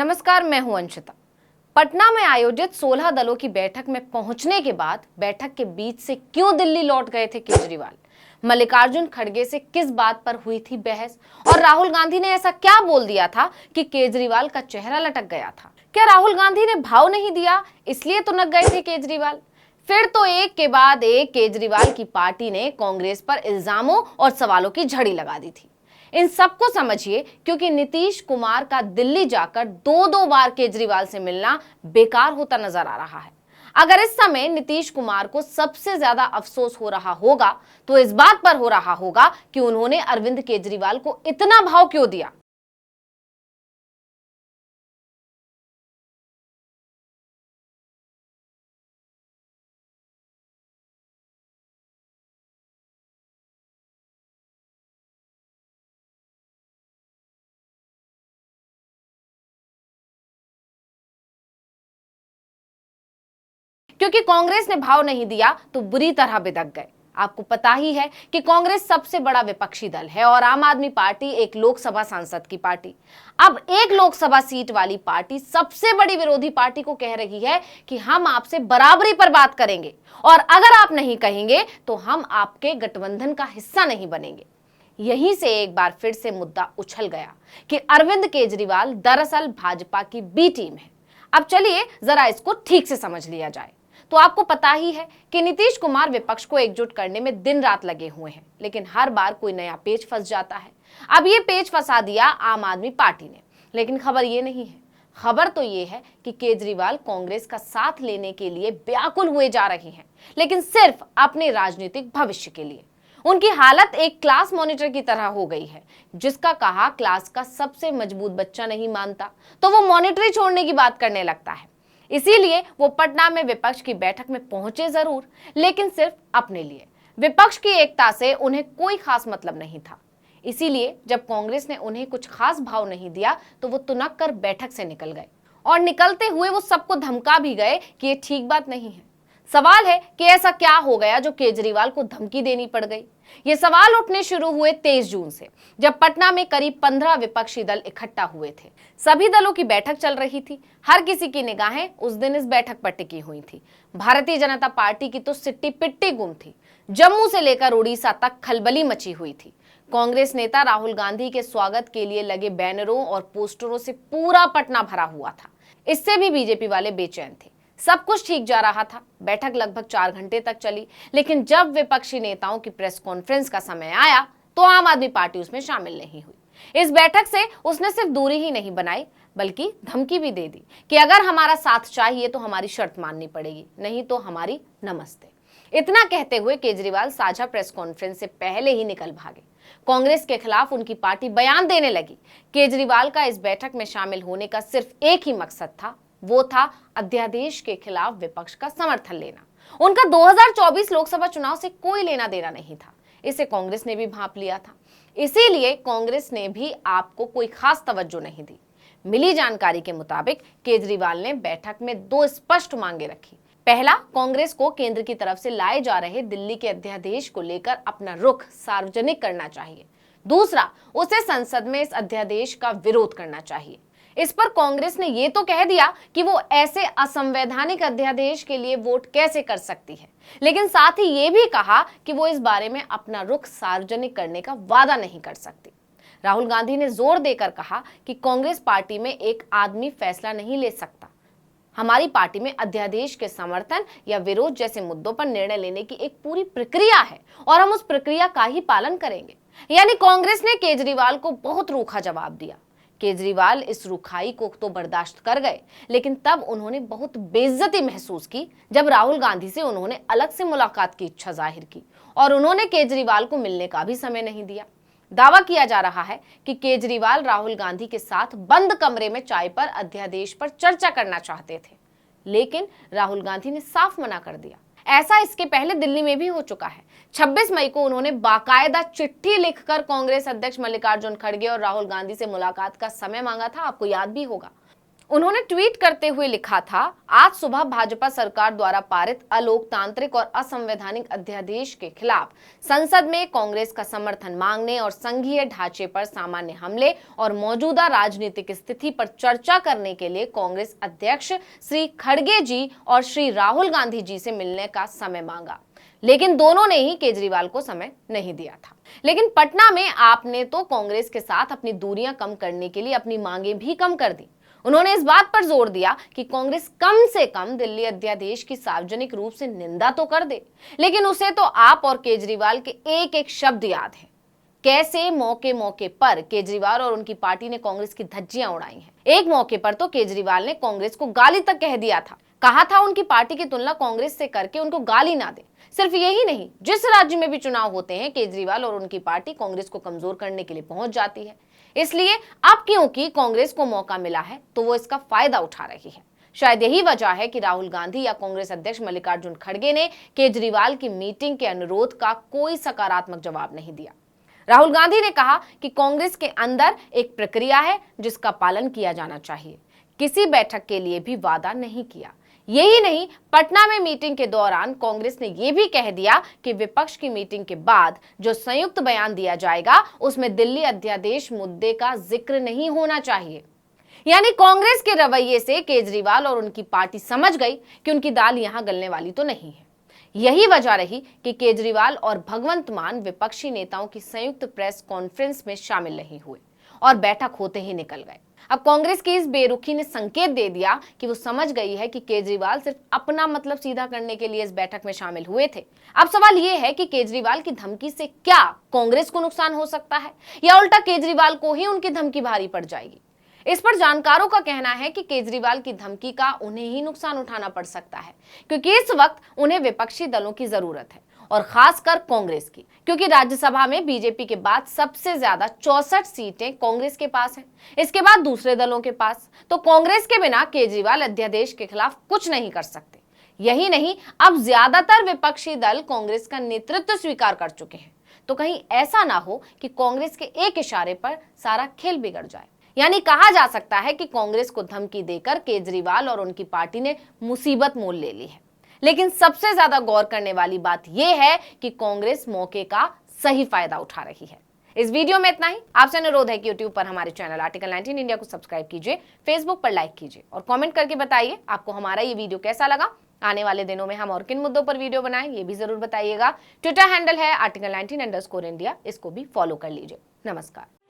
नमस्कार, मैं हूं अंशिता। पटना में आयोजित 16 दलों की बैठक में पहुंचने के बाद बैठक के बीच से क्यों दिल्ली लौट गए थे केजरीवाल? मल्लिकार्जुन खड़गे से किस बात पर हुई थी बहस? और राहुल गांधी ने ऐसा क्या बोल दिया था कि केजरीवाल का चेहरा लटक गया था? क्या राहुल गांधी ने भाव नहीं दिया इसलिए तो नक गए थे केजरीवाल? फिर तो एक के बाद एक केजरीवाल की पार्टी ने कांग्रेस पर इल्जामों और सवालों की झड़ी लगा दी थी। इन सबको समझिए, क्योंकि नीतीश कुमार का दिल्ली जाकर दो दो बार केजरीवाल से मिलना बेकार होता नजर आ रहा है। अगर इस समय नीतीश कुमार को सबसे ज्यादा अफसोस हो रहा होगा तो इस बात पर हो रहा होगा कि उन्होंने अरविंद केजरीवाल को इतना भाव क्यों दिया। क्योंकि कांग्रेस ने भाव नहीं दिया तो बुरी तरह बिदक गए। आपको पता ही है कि कांग्रेस सबसे बड़ा विपक्षी दल है और आम आदमी पार्टी एक लोकसभा सांसद की पार्टी। अब एक लोकसभा सीट वाली पार्टी सबसे बड़ी विरोधी पार्टी को कह रही है कि हम आपसे बराबरी पर बात करेंगे और अगर आप नहीं कहेंगे तो हम आपके गठबंधन का हिस्सा नहीं बनेंगे। यहीं से एक बार फिर से मुद्दा उछल गया कि अरविंद केजरीवाल दरअसल भाजपा की बी टीम है। अब चलिए जरा इसको ठीक से समझ लिया जाए। तो आपको पता ही है कि नीतीश कुमार विपक्ष को एकजुट करने में दिन रात लगे हुए हैं, लेकिन हर बार कोई नया पेच फंस जाता है। अब ये पेच फंसा दिया आम आदमी पार्टी ने, लेकिन खबर ये नहीं है। खबर तो ये है कि केजरीवाल कांग्रेस का साथ लेने के लिए व्याकुल हुए जा रहे हैं, लेकिन सिर्फ अपने राजनीतिक भविष्य के लिए। उनकी हालत एक क्लास मॉनिटर की तरह हो गई है, जिसका कहा क्लास का सबसे मजबूत बच्चा नहीं मानता तो वो मॉनिटरी छोड़ने की बात करने लगता है। इसीलिए वो पटना में विपक्ष की बैठक में पहुंचे जरूर, लेकिन सिर्फ अपने लिए। विपक्ष की एकता से उन्हें कोई खास मतलब नहीं था। इसीलिए जब कांग्रेस ने उन्हें कुछ खास भाव नहीं दिया तो वो तुनक कर बैठक से निकल गए और निकलते हुए वो सबको धमका भी गए कि ये ठीक बात नहीं है। सवाल है कि ऐसा क्या हो गया जो केजरीवाल को धमकी देनी पड़ गई। ये सवाल उठने शुरू हुए 23 जून से, जब पटना में करीब 15 विपक्षी दल इकट्ठा हुए थे। सभी दलों की बैठक चल रही थी। हर किसी की निगाहें उस दिन इस बैठक पर टिकी हुई थी। भारतीय जनता पार्टी की तो सिट्टी पिट्टी गुम थी। जम्मू से लेकर उड़ीसा तक खलबली मची हुई थी। कांग्रेस नेता राहुल गांधी के स्वागत के लिए लगे बैनरों और पोस्टरों से पूरा पटना भरा हुआ था। इससे भी बीजेपी वाले बेचैन थे। सब कुछ ठीक जा रहा था। बैठक लगभग 4 घंटे तक चली, लेकिन जब विपक्षी नेताओं की प्रेस कॉन्फ्रेंस का समय आया तो आम आदमी पार्टी उसमें शामिल नहीं हुई। इस बैठक से उसने सिर्फ दूरी ही नहीं बनाई, बल्कि धमकी भी दे दी कि अगर हमारा साथ चाहिए तो हमारी शर्त माननी पड़ेगी, नहीं तो हमारी नमस्ते। इतना कहते हुए केजरीवाल साझा प्रेस कॉन्फ्रेंस से पहले ही निकल भागे। कांग्रेस के खिलाफ उनकी पार्टी बयान देने लगी। केजरीवाल का इस बैठक में शामिल होने का सिर्फ एक ही मकसद था, वो था अध्यादेश के खिलाफ विपक्ष का समर्थन लेना। उनका 2024 लोकसभा चुनाव से कोई लेना देना नहीं था। इसे कांग्रेस ने भी भांप लिया था। इसीलिए कांग्रेस ने भी आपको कोई खास तवज्जो नहीं दी। मिली जानकारी के मुताबिक केजरीवाल ने बैठक में 2 स्पष्ट मांगे रखी। पहला, कांग्रेस को केंद्र की तरफ से लाए जा रहे दिल्ली के अध्यादेश को लेकर अपना रुख सार्वजनिक करना चाहिए। दूसरा, उसे संसद में इस अध्यादेश का विरोध करना चाहिए। इस पर कांग्रेस ने यह तो कह दिया कि वो ऐसे असंवैधानिक अध्यादेश के लिए वोट कैसे कर सकती है, लेकिन साथ ही ये भी कहा कि वो इस बारे में अपना रुख सार्वजनिक करने का वादा नहीं कर सकती। राहुल गांधी ने जोर देकर कहा कि कांग्रेस पार्टी में एक आदमी फैसला नहीं ले सकता। हमारी पार्टी में अध्यादेश के समर्थन या विरोध जैसे मुद्दों पर निर्णय लेने की एक पूरी प्रक्रिया है और हम उस प्रक्रिया का ही पालन करेंगे। यानी कांग्रेस ने केजरीवाल को बहुत रूखा जवाब दिया। केजरीवाल इस रुखाई को तो बर्दाश्त कर गए, लेकिन तब उन्होंने बहुत बेइज्जती महसूस की जब राहुल गांधी से उन्होंने अलग से मुलाकात की इच्छा जाहिर की और उन्होंने केजरीवाल को मिलने का भी समय नहीं दिया। दावा किया जा रहा है कि केजरीवाल राहुल गांधी के साथ बंद कमरे में चाय पर अध्यादेश पर चर्चा करना चाहते थे, लेकिन राहुल गांधी ने साफ मना कर दिया। ऐसा इसके पहले दिल्ली में भी हो चुका है। 26 मई को उन्होंने बाकायदा चिट्ठी लिखकर कांग्रेस अध्यक्ष मल्लिकार्जुन खड़गे और राहुल गांधी से मुलाकात का समय मांगा था, आपको याद भी होगा। उन्होंने ट्वीट करते हुए लिखा था, आज सुबह भाजपा सरकार द्वारा पारित अलोकतांत्रिक और असंवैधानिक अध्यादेश के खिलाफ संसद में कांग्रेस का समर्थन मांगने और संघीय ढांचे पर सामान्य हमले और मौजूदा राजनीतिक स्थिति पर चर्चा करने के लिए कांग्रेस अध्यक्ष श्री खड़गे जी और श्री राहुल गांधी जी से मिलने का समय मांगा। लेकिन दोनों ने ही केजरीवाल को समय नहीं दिया था। लेकिन पटना में आपने तो कांग्रेस के साथ अपनी दूरियां कम करने के लिए अपनी मांगे भी कम कर दी। उन्होंने इस बात पर जोर दिया कि कांग्रेस कम से कम दिल्ली अध्यादेश की सार्वजनिक रूप से निंदा तो कर दे, लेकिन उसे तो आप और केजरीवाल के एक एक शब्द याद है। कैसे मौके मौके पर केजरीवाल और उनकी पार्टी ने कांग्रेस की धज्जियां उड़ाई हैं। एक मौके पर तो केजरीवाल ने कांग्रेस को गाली तक कह दिया था। कहा था उनकी पार्टी की तुलना कांग्रेस से करके उनको गाली ना दे। सिर्फ यही नहीं, जिस राज्य में भी चुनाव होते हैं केजरीवाल और उनकी पार्टी कांग्रेस को कमजोर करने के लिए पहुंच जाती है। इसलिए अब क्योंकि कांग्रेस को मौका मिला है तो वो इसका फायदा उठा रही है। शायद यही वजह है कि राहुल गांधी या कांग्रेस अध्यक्ष मल्लिकार्जुन खड़गे ने केजरीवाल की मीटिंग के अनुरोध का कोई सकारात्मक जवाब नहीं दिया। राहुल गांधी ने कहा कि कांग्रेस के अंदर एक प्रक्रिया है जिसका पालन किया जाना चाहिए। किसी बैठक के लिए भी वादा नहीं किया। यही नहीं, पटना में मीटिंग के दौरान कांग्रेस ने यह भी कह दिया कि विपक्ष की मीटिंग के बाद जो संयुक्त बयान दिया जाएगा उसमें दिल्ली अध्यादेश मुद्दे का जिक्र नहीं होना चाहिए। यानी कांग्रेस के रवैये से केजरीवाल और उनकी पार्टी समझ गई कि उनकी दाल यहां गलने वाली तो नहीं है। यही वजह रही कि केजरीवाल और भगवंत मान विपक्षी नेताओं की संयुक्त प्रेस कॉन्फ्रेंस में शामिल नहीं हुए और बैठक होते ही निकल गए। अब कांग्रेस की इस बेरुखी ने संकेत दे दिया कि वो समझ गई है कि केजरीवाल सिर्फ अपना मतलब सीधा करने के लिए इस बैठक में शामिल हुए थे। अब सवाल ये है कि केजरीवाल की धमकी से क्या कांग्रेस को नुकसान हो सकता है या उल्टा केजरीवाल को ही उनकी धमकी भारी पड़ जाएगी। इस पर जानकारों का कहना है कि केजरीवाल की धमकी का उन्हें ही नुकसान उठाना पड़ सकता है, क्योंकि इस वक्त उन्हें विपक्षी दलों की जरूरत है और खासकर कांग्रेस की, क्योंकि राज्यसभा में बीजेपी के बाद सबसे ज्यादा 64 सीटें कांग्रेस के पास हैं। इसके बाद दूसरे दलों के पास। तो कांग्रेस के बिना केजरीवाल अध्यादेश के खिलाफ कुछ नहीं कर सकते। यही नहीं, अब ज्यादातर विपक्षी दल कांग्रेस का नेतृत्व स्वीकार कर चुके हैं। तो कहीं ऐसा ना हो कि कांग्रेस के एक इशारे पर सारा खेल बिगड़ जाए। यानी कहा जा सकता है कि कांग्रेस को धमकी देकर केजरीवाल और उनकी पार्टी ने मुसीबत मोल ले ली है। लेकिन सबसे ज्यादा गौर करने वाली बात यह है कि कांग्रेस मौके का सही फायदा उठा रही है। इस वीडियो में इतना ही। आपसे अनुरोध है कि यूट्यूब पर हमारे चैनल आर्टिकल 19 इंडिया को सब्सक्राइब कीजिए, फेसबुक पर लाइक कीजिए और कमेंट करके बताइए आपको हमारा ये वीडियो कैसा लगा। आने वाले दिनों में हम और किन मुद्दों पर वीडियो बनाएं ये भी जरूर बताइएगा। ट्विटर हैंडल है article19_India, इसको भी फॉलो कर लीजिए। नमस्कार।